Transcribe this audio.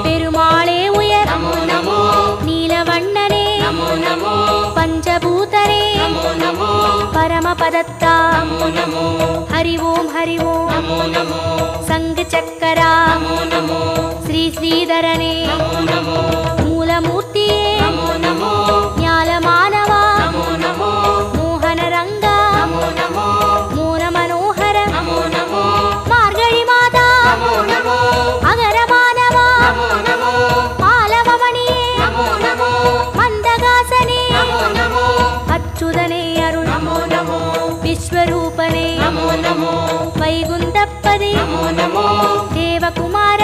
பெருமாளே உயர் நீலவண்ணனே பஞ்சபூதனே பரமபதத்தா ஹரி ஓம் ஹரி ஓம் சங்கு சக்கரா ஸ்ரீ ஸ்ரீதரனே மூலமூர்த்தியே ஞாலமானவா மோகனரங்கா மோன மனோகர மார்கழி மாதா அகரமானவா மாலவமணியே மந்தகாசனே அச்சுதனே அருள் விஸ்வரூபனே வைகுந்தப்பதே தேவகுமார